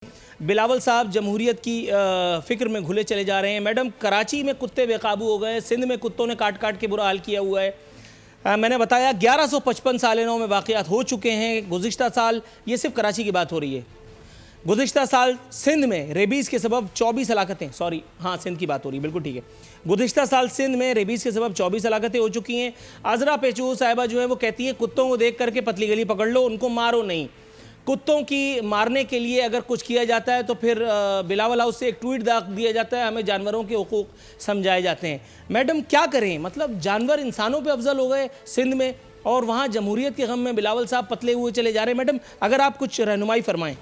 बिलावल साहब जमहूरियत की फ़िक्र में घुले चले जा रहे हैं। मैडम, कराची में कुत्ते बेकाबू हो गए, सिंध में कुत्तों ने काट काट के बुरा हाल किया हुआ है। मैंने बताया 1155 सालिनों में वाक़यात हो चुके हैं। गुज़िश्ता साल, ये सिर्फ कराची की बात हो रही है, गुज़िश्ता साल सिंध में रेबीज़ के सबब 24 हलाकतें, सॉरी हाँ सिंध की बात हो रही है, बिल्कुल ठीक है। गुज़िश्ता साल सिंध में रेबीज़ के सबब 24 हलाकतें हो चुकी हैं। आज़रा पेचू साहिबा जो है वो कहती है कुत्तों को देख करके पतली गली पकड़ लो, उनको मारो नहीं। कुत्तों की मारने के लिए अगर कुछ किया जाता है तो फिर बिलावल हाउस से एक ट्वीट दाग दिया जाता है, हमें जानवरों के हुकूक समझाए जाते हैं। मैडम क्या करें, मतलब जानवर इंसानों पे अफजल हो गए सिंध में, और वहाँ जमहूरियत के गम में बिलावल साहब पतले हुए चले जा रहे हैं। मैडम अगर आप कुछ रहनुमाई फरमाएं।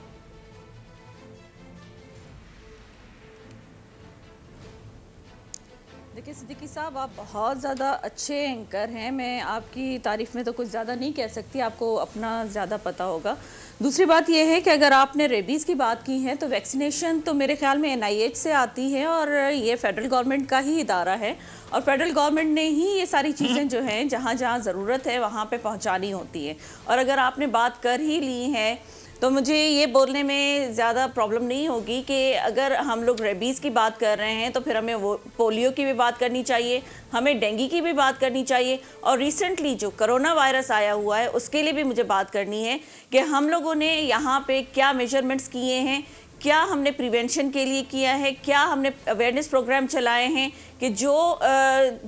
देखिए सिद्दीकी साहब, आप बहुत ज़्यादा अच्छे एंकर हैं। मैं आपकी तारीफ़ में तो कुछ ज़्यादा नहीं कह सकती, आपको अपना ज़्यादा पता होगा। दूसरी बात यह है कि अगर आपने रेबीज़ की बात की है तो वैक्सीनेशन तो मेरे ख्याल में NIH से आती है और ये फेडरल गवर्नमेंट का ही इदारा है, और फेडरल गवर्नमेंट ने ही ये सारी चीज़ें जो हैं जहाँ जहाँ ज़रूरत है वहाँ पे पहुँचानी होती है। और अगर आपने बात कर ही ली है तो मुझे ये बोलने में ज़्यादा प्रॉब्लम नहीं होगी कि अगर हम लोग रेबीज़ की बात कर रहे हैं तो फिर हमें वो पोलियो की भी बात करनी चाहिए, हमें डेंगू की भी बात करनी चाहिए, और रिसेंटली जो कोरोना वायरस आया हुआ है उसके लिए भी मुझे बात करनी है कि हम लोगों ने यहाँ पे क्या मेजरमेंट्स किए हैं, क्या हमने प्रिवेंशन के लिए किया है, क्या हमने अवेयरनेस प्रोग्राम चलाए हैं कि जो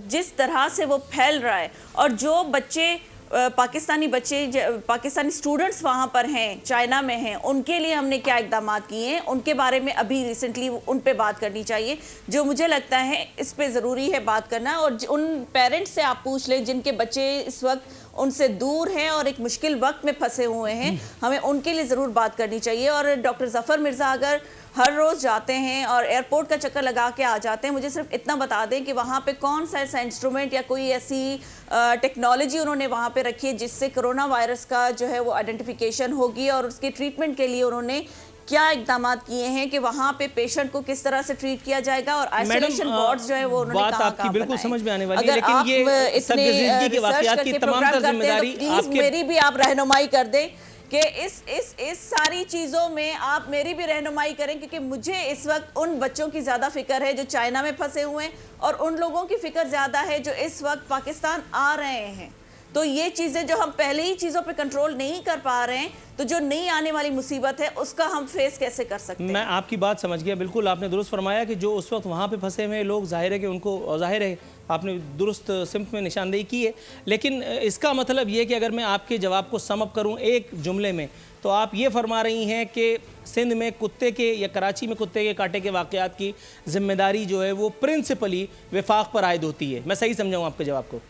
जिस तरह से वो फैल रहा है, और जो बच्चे पाकिस्तानी स्टूडेंट्स वहाँ पर हैं, चाइना में हैं, उनके लिए हमने क्या इकदाम किए हैं, उनके बारे में अभी रिसेंटली उन पे बात करनी चाहिए, जो मुझे लगता है इस पे ज़रूरी है बात करना। और उन पेरेंट्स से आप पूछ लें जिनके बच्चे इस वक्त उनसे दूर हैं और एक मुश्किल वक्त में फंसे हुए हैं, हमें उनके लिए ज़रूर बात करनी चाहिए। और डॉक्टर ज़फ़र मिर्ज़ा अगर हर रोज़ जाते हैं और एयरपोर्ट का चक्कर लगा के आ जाते हैं, मुझे सिर्फ इतना बता दें कि वहाँ पे कौन सा ऐसा इंस्ट्रूमेंट या कोई ऐसी टेक्नोलॉजी उन्होंने वहाँ पे रखी है जिससे कोरोना वायरस का जो है वो आइडेंटिफिकेशन होगी, और उसके ट्रीटमेंट के लिए उन्होंने क्या इकदाम किए हैं कि वहाँ पे पेशेंट को किस तरह से ट्रीट किया जाएगा, और आइसोलेशन वार्ड्स जो है वो उन्होंने बात आपकी बिल्कुल समझ में आने वाली है, लेकिन ये सदगजीदगी के वाक़यात की तमाम जिम्मेदारी आपके, मेरी भी आप रहनुमाई कर दें कि इस सारी चीज़ों में आप मेरी भी रहनुमाई करें, क्योंकि मुझे इस वक्त उन बच्चों की ज़्यादा फिक्र है जो चाइना में फंसे हुए हैं, और उन लोगों की फिक्र ज़्यादा है जो इस वक्त पाकिस्तान आ रहे हैं। तो ये चीज़ें जो हम पहले ही चीज़ों पे कंट्रोल नहीं कर पा रहे हैं, तो जो नई आने वाली मुसीबत है उसका हम फेस कैसे कर सकते हैं। मैं आपकी बात समझ गया, बिल्कुल आपने दुरुस्त फरमाया कि जो उस वक्त वहाँ पे फंसे हुए लोग, जाहिर है कि उनको, जाहिर है आपने दुरुस्त सिम्त में निशानदेही की है, लेकिन इसका मतलब ये कि अगर मैं आपके जवाब को सम अप करूँ एक जुमले में, तो आप ये फरमा रही हैं कि सिंध में कुत्ते के या कराची में कुत्ते के काटे के वाक़यात की जिम्मेदारी जो है वो प्रिंसिपली वफाक पर आयद होती है। मैं सही समझाऊँ आपके जवाब को?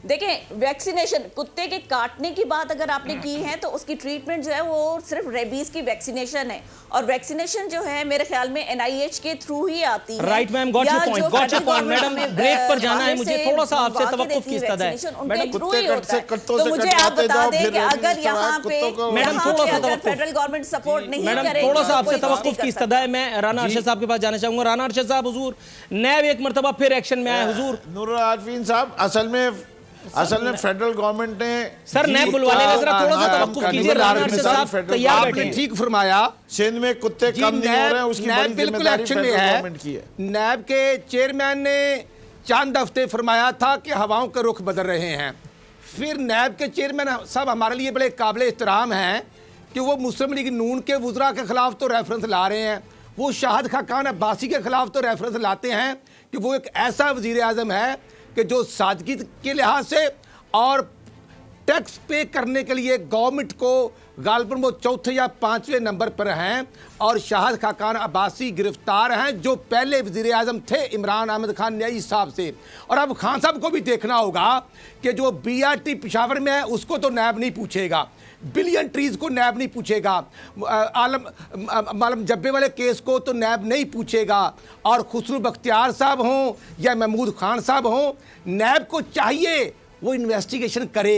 देखें, वैक्सीनेशन, कुत्ते के काटने की बात अगर आपने की है तो उसकी ट्रीटमेंट जो है वो सिर्फ रेबीज़ की वैक्सीनेशन है, और वैक्सीनेशन जो है मेरे ख्याल में NIH के थ्रू ही आती है। Right ma'am, got your point. Madam break पर जाना है मुझे, थोड़ा सा आपसे तवक्कुफ की इस्तदा है। मैडम तो मुझे आप बता दें कि अगर यहाँ पे मैडम थोड़ा सा फेडरल गवर्नमेंट सपोर्ट नहीं मैडम करेगी, थोड़ा सा आपसे तवक्कुफ की इस्तदा है। मैं राना अरशद साहब के पास जाना चाहूंगा। राना अरशद साहब, हुजूर नैब एक मरतबा फिर एक्शन में आए। हुजूर नूरुल आरिफीन साहब, असल में फेडरल गवर्नमेंट ने सर नैब बुलवाने में जरा थोड़ा सा तवक्कुफ कीजिए। राना अरशद साहब तैयार बैठे। ठीक फरमाया, सिंध में कुत्ते कम नहीं हो रहे हैं, उसकी बड़ी जिम्मेदारी फेडरल गवर्नमेंट की है। नैब के चेयरमैन ने चंद हफ्ते फरमाया था कि हवाओं के रुख बदल रहे हैं। फिर नैब के चेयरमैन साहब हमारे लिए बड़े काबिल एहतराम हैं कि वो मुस्लिम लीग नून के वुज़रा के खिलाफ तो रेफरेंस ला रहे हैं, वो शाहिद खाकान अब्बासी के खिलाफ तो रेफरेंस लाते हैं कि वो एक ऐसा वज़ीर आज़म है कि जो सादगी के लिहाज से और टैक्स पे करने के लिए गवर्नमेंट को गालबन वो चौथे या 5वें नंबर पर हैं, और शाहिद खाकान अब्बासी गिरफ्तार हैं जो पहले वज़ीर आज़म थे इमरान अहमद खान न्याई साहब से। और अब खान साहब को भी देखना होगा कि जो BRT पेशावर में है उसको तो नैब नहीं पूछेगा, बिलियन ट्रीज़ को नैब नहीं पूछेगा, आलम जब्बे वाले केस को तो नैब नहीं पूछेगा, और खुसरू बख्तियार साहब हों या महमूद खान साहब हों, नैब को चाहिए वो इन्वेस्टिगेशन करे।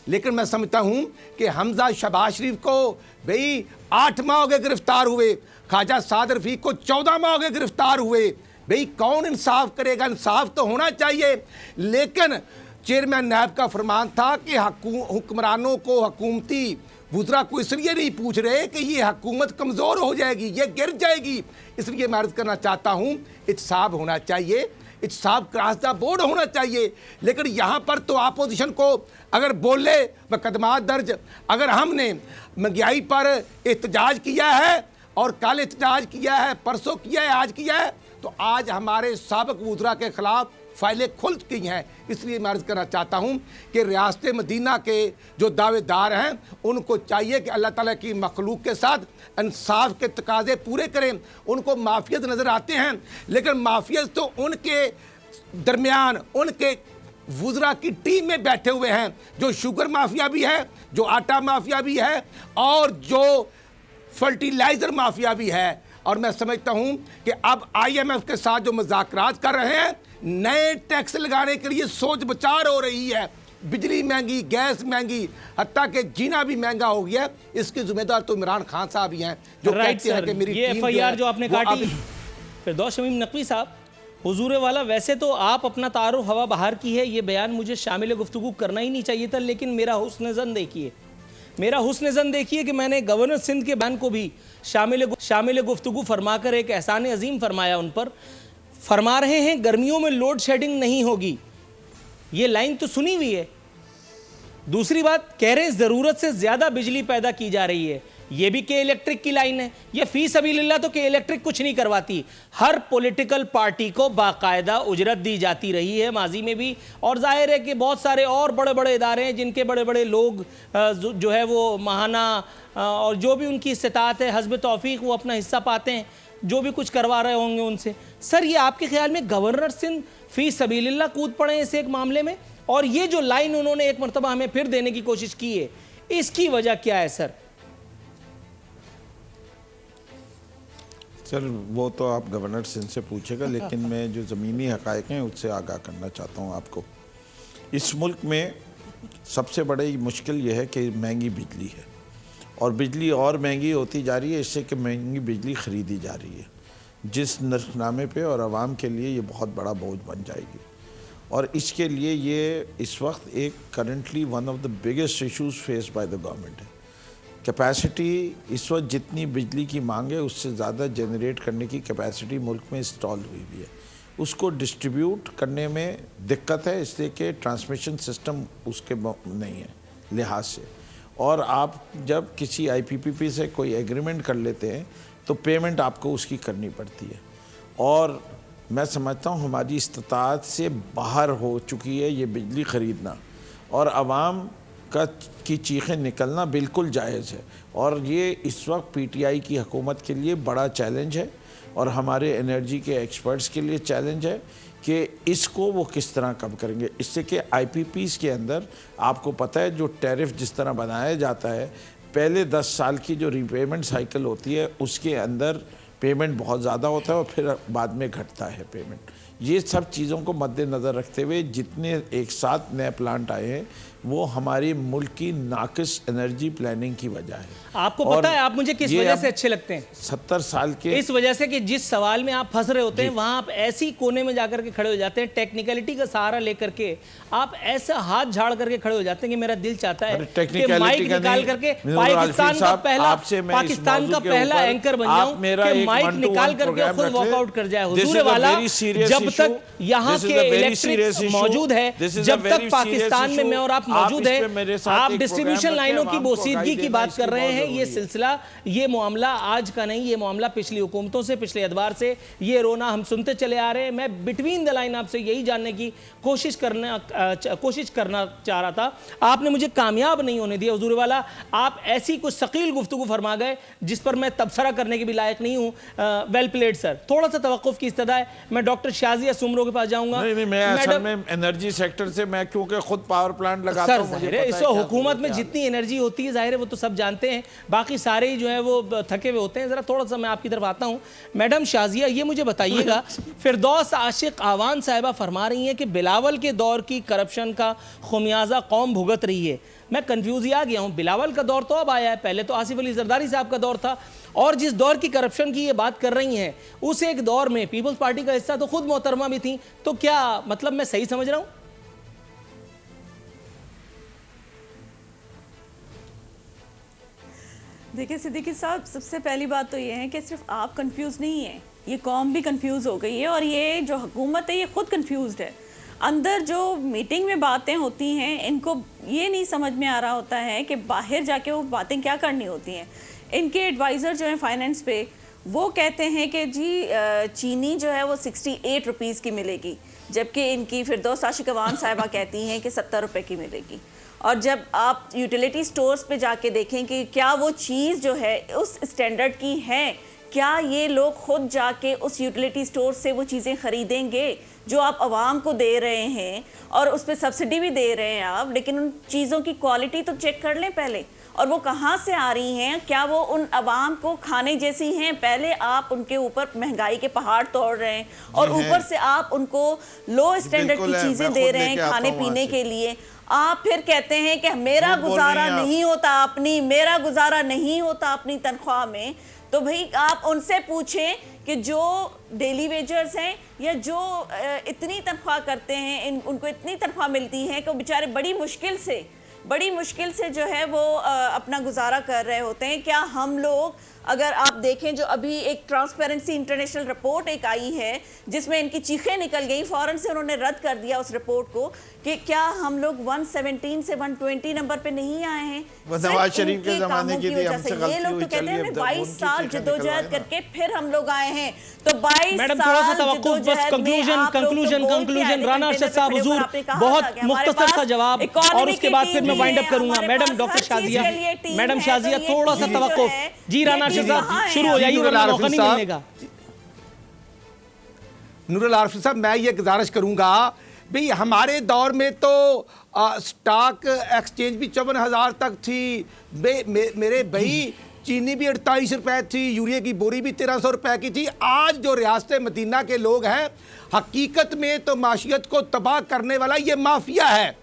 लेकिन मैं समझता हूँ कि हमजा शहबाज शरीफ को भाई 8 माह हो गए गिरफ्तार हुए, ख्वाजा साद रफ़ीक को 14 माह हो गए गिरफ्तार हुए, भाई कौन इंसाफ करेगा? इंसाफ तो होना चाहिए, लेकिन चेयरमैन नैब का फरमान था कि हुक्मरानों को, हुकूमती वुज़रा को इसलिए नहीं पूछ रहे कि ये हुकूमत कमज़ोर हो जाएगी, ये गिर जाएगी, इसलिए मैं अर्ज़ करना चाहता हूँ इत्साब होना चाहिए, इत्साब क्रॉस द बोर्ड होना चाहिए। लेकिन यहाँ पर तो अपोजिशन को अगर बोले मुकदमात दर्ज, अगर हमने महंगाई पर एहतजाज किया है और कल एहतजाज किया है, परसों किया है, आज किया है, तो आज हमारे साबिक़ वुज़रा के ख़िलाफ़ फाइलें खुल चुकी हैं। इसलिए मैं अर्ज़ करना चाहता हूँ कि रियासत मदीना के जो दावेदार हैं उनको चाहिए कि अल्लाह ताला की मखलूक के साथ इंसाफ के तकाज़े पूरे करें। उनको माफियत नज़र आते हैं, लेकिन माफियत तो उनके दरमियान, उनके वुज़रा की टीम में बैठे हुए हैं, जो शुगर माफिया भी है, जो आटा माफिया भी है और जो फर्टिलाइज़र माफिया भी है। और मैं समझता हूँ कि अब IMF के साथ जो मुज़ाकरात कर रहे हैं, नए टैक्स लगाने के लिए सोच विचार हो रही है। बिजली महंगी, गैस महंगी, हत्ता कि जीना भी महंगा हो गया। इसके जिम्मेदार तो इमरान खान साहब ही हैं, जो कहते हैं कि मेरी ये टीम FIR जो आपने काटी। फिरदौस शमीम नकवी साहब, हुजूर वाला, वैसे तो आप अपना तारुफ हवा बहार की है, ये बयान मुझे शामिल गुफ्तगू करना ही नहीं चाहिए था, लेकिन मेरा हुस्न ज़न देखिए, मेरा हुस्न ज़न देखिए कि मैंने गवर्नर सिंध के बयान को भी शामिल गुफ्तगू फरमाकर एक एहसान अजीम फरमाया उन पर। फरमा रहे हैं गर्मियों में लोड शेडिंग नहीं होगी, ये लाइन तो सुनी हुई है। दूसरी बात कह रहे हैं ज़रूरत से ज़्यादा बिजली पैदा की जा रही है, ये भी के इलेक्ट्रिक की लाइन है। ये फी सबीलिल्लाह तो के इलेक्ट्रिक कुछ नहीं करवाती। हर पॉलिटिकल पार्टी को बाकायदा उजरत दी जाती रही है माजी में भी, और जाहिर है कि बहुत सारे और बड़े बड़े इदारे हैं जिनके बड़े बड़े लोग जो है वो माहाना और जो भी उनकी इस्तात है हस्ब तौफीक वो अपना हिस्सा पाते हैं, जो भी कुछ करवा रहे होंगे उनसे। सर, ये आपके ख्याल में गवर्नर सिंध फी सबीलिल्लाह कूद पड़े इस एक मामले में? और ये जो लाइन उन्होंने एक मरतबा हमें फिर देने की कोशिश की है, इसकी वजह क्या है सर? सर, वो तो आप गवर्नर सिंध से पूछेगा, लेकिन मैं जो ज़मीनी हक़ाइक़ हैं उससे आगाह करना चाहता हूँ आपको। इस मुल्क में सबसे बड़ी मुश्किल यह है कि महंगी बिजली है, और बिजली और महंगी होती जा रही है, इससे कि महंगी बिजली ख़रीदी जा रही है, जिस नरखनामे पे और आवाम के लिए ये बहुत बड़ा बोझ बन जाएगी। और इसके लिए ये इस वक्त एक currently one of the biggest issues face by the government है। कैपेसिटी इस वक्त जितनी बिजली की मांग है उससे ज़्यादा जनरेट करने की कैपेसिटी मुल्क में इंस्टॉल हुई हुई है, उसको डिस्ट्रीब्यूट करने में दिक्कत है, इसलिए कि ट्रांसमिशन सिस्टम उसके नहीं है लिहाज से। और आप जब किसी IPPP से कोई एग्रीमेंट कर लेते हैं तो पेमेंट आपको उसकी करनी पड़ती है, और मैं समझता हूँ हमारी इस्तात से बाहर हो चुकी है ये बिजली ख़रीदना, और आवाम की चीखें निकलना बिल्कुल जायज़ है। और ये इस वक्त PTI की हुकूमत के लिए बड़ा चैलेंज है, और हमारे एनर्जी के एक्सपर्ट्स के लिए चैलेंज है कि इसको वो किस तरह कम करेंगे। इससे कि IPPs के अंदर आपको पता है जो टैरिफ जिस तरह बनाया जाता है, पहले 10 साल की जो रीपेमेंट साइकिल होती है उसके अंदर पेमेंट बहुत ज़्यादा होता है और फिर बाद में घटता है पेमेंट। ये सब चीज़ों को मद्देनज़र रखते हुए जितने एक साथ नए प्लांट आए हैं वो हमारी मुल्क की नाकिस एनर्जी प्लानिंग की वजह है। आपको पता है आप मुझे किस वजह से अच्छे लगते हैं? 70 साल के इस वजह से कि जिस सवाल में आप फंस रहे होते हैं वहां आप ऐसी कोने में जाकर के खड़े हो जाते हैं, टेक्निकलिटी का सहारा लेकर के आप ऐसा हाथ झाड़ करके खड़े हो जाते हैं कि मेरा दिल चाहता है कि माइक निकाल करके पाकिस्तान का पहला एंकर बन जाऊं, कि माइक निकाल करके खुद वॉकआउट कर जाए। हुजूर वाला, जब तक यहाँ के इलेक्ट्रिक मौजूद है, जब तक पाकिस्तान में मैं और आप मौजूद है, आप डिस्ट्रीब्यूशन लाइनों की बोसीदगी की बात कर रहे हैं। ये सिलसिला, ये मामला आज का नहीं, ये मामला पिछली हुकूमतों से, पिछले अदवार से ये रोना हम सुनते चले आ रहे हैं। मैं बिटवीन द लाइन आपसे यही जानने की कोशिश करना चाह रहा था, आपने मुझे कामयाब नहीं होने दिया। हुजूर वाला, आप ऐसी कुछ सकील गुफ्तगू फरमा गए जिस पर मैं तबसरा करने के भी लायक नहीं हूँ। वेल प्लेड सर, थोड़ा सा तवक्कुफ की इस्तदा है। मैं डॉक्टर शाजिया सुमरो के पास जाऊंगा। नहीं, मैं असल में एनर्जी सेक्टर से, मैं क्योंकि खुद पावर प्लांट लगाता हूं, इस हुकूमत में जितनी एनर्जी होती है जाहिर है वो तो सब जानते हैं, बाकी सारे ही जो है वो थके हुए होते हैं। ज़रा थोड़ा सा मैं आपकी तरफ आता हूँ। मैडम शाजिया, ये मुझे बताइएगा, फिरदौस आशिक आवान साहिबा फरमा रही हैं कि बिलावल के दौर की करप्शन का खुमियाजा कौम भुगत रही है। मैं कंफ्यूज ही आ गया हूँ, बिलावल का दौर तो अब आया है, पहले तो आसिफ अली जरदारी साहब का दौर था, और जिस दौर की करप्शन की ये बात कर रही हैं उस एक दौर में पीपल्स पार्टी का हिस्सा तो खुद मोहतरमा भी थी, तो क्या मतलब मैं सही समझ रहा हूँ? देखिए सिद्दीकी साहब, सबसे पहली बात तो ये है कि सिर्फ आप कंफ्यूज नहीं है, ये कौम भी कंफ्यूज हो गई है और ये जो हुकूमत है ये खुद कंफ्यूज्ड है। अंदर जो मीटिंग में बातें होती हैं इनको ये नहीं समझ में आ रहा होता है कि बाहर जाके वो बातें क्या करनी होती हैं। इनके एडवाइज़र जो हैं फाइनेंस पे, वो कहते हैं कि जी चीनी जो है वो 68 रुपीज़ की मिलेगी, जबकि इनकी फिरदौस आशिक अवान साहिबा कहती हैं कि 70 रुपये की मिलेगी। और जब आप यूटिलिटी स्टोर्स पे जाके देखें कि क्या वो चीज़ जो है उस स्टैंडर्ड की है, क्या ये लोग खुद जाके उस यूटिलिटी स्टोर से वो चीज़ें ख़रीदेंगे जो आप आवाम को दे रहे हैं, और उस पर सब्सिडी भी दे रहे हैं आप, लेकिन उन चीज़ों की क्वालिटी तो चेक कर लें पहले, और वो कहाँ से आ रही हैं, क्या वो उन आवाम को खाने जैसी हैं। पहले आप उनके ऊपर महंगाई के पहाड़ तोड़ रहे हैं और ऊपर से आप उनको लो स्टैंडर्ड की चीज़ें दे रहे हैं खाने पीने के लिए। आप फिर कहते हैं कि मेरा गुजारा नहीं होता अपनी तनख्वाह में। तो भाई आप उनसे पूछें कि जो डेली वेजर्स हैं या जो इतनी तनख्वाह करते हैं, उनको इतनी तनख्वाह मिलती है कि वो बेचारे बड़ी मुश्किल से जो है वो अपना गुजारा कर रहे होते हैं। क्या हम लोग, अगर आप देखें जो अभी एक ट्रांसपेरेंसी इंटरनेशनल रिपोर्ट एक आई है जिसमें इनकी चीखें निकल गई, फ़ौरन से उन्होंने रद्द कर दिया उस रिपोर्ट को कि क्या हम लोग 117 से 120 नंबर पे नहीं आए हैं नवाज शरीफ के ज़माने की वजह से। ये लोग तो कहते हैं 22 साल जद्दोजहद करके फिर हम लोग आए हैं। तो 22 मैडम थोड़ा सा तवक्कुफ, बस कंक्लूजन राना अरशद साहब हुजूर, बहुत मुख्तसर सा जवाब और उसके बाद फिर मैं वाइंड अप करूंगा। Madam doctor Shazia, madam Shazia थोड़ा सा तवक्कुफ। जी राना अरशद साहब शुरू हो जाइए, वरना मौका नहीं मिलेगा। नूरुल आरिफ साहब, मैं ये गुजारिश करूंगा भाई, हमारे दौर में तो स्टॉक एक्सचेंज भी 54,000 तक थी। मेरे भाई चीनी भी 48 रुपए थी, यूरिया की बोरी भी 1300 रुपए की थी। आज जो रियासत मदीना के लोग हैं, हकीकत में तो माशियत को तबाह करने वाला ये माफिया है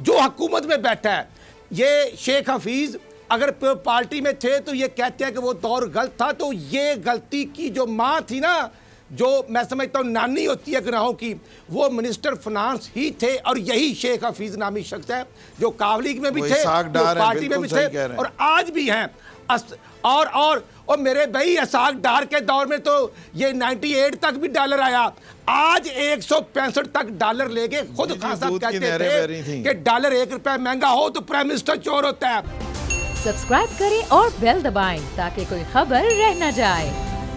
जो हुकूमत में बैठा है। ये शेख हफीज़ अगर पार्टी में थे तो ये कहते हैं कि वो दौर गलत था, तो ये गलती की जो माँ थी ना, जो मैं समझता हूँ नानी होती है गुनाहों की, वो मिनिस्टर फाइनेंस ही थे। और यही शेख हफीज नामी शख्स है जो कावली में भी थे, जो पार्टी में भी थे और आज भी हैं। और मेरे भाई असाक डार के दौर में तो ये 98 तक भी डॉलर आया। आज 165 तक डॉलर लेके खुद खान साहब कहते थे कि डॉलर 1 रुपया महंगा हो तो प्राइम मिनिस्टर चोर होता है। सब्सक्राइब करें और बेल दबाएं ताकि कोई खबर रह न जाए।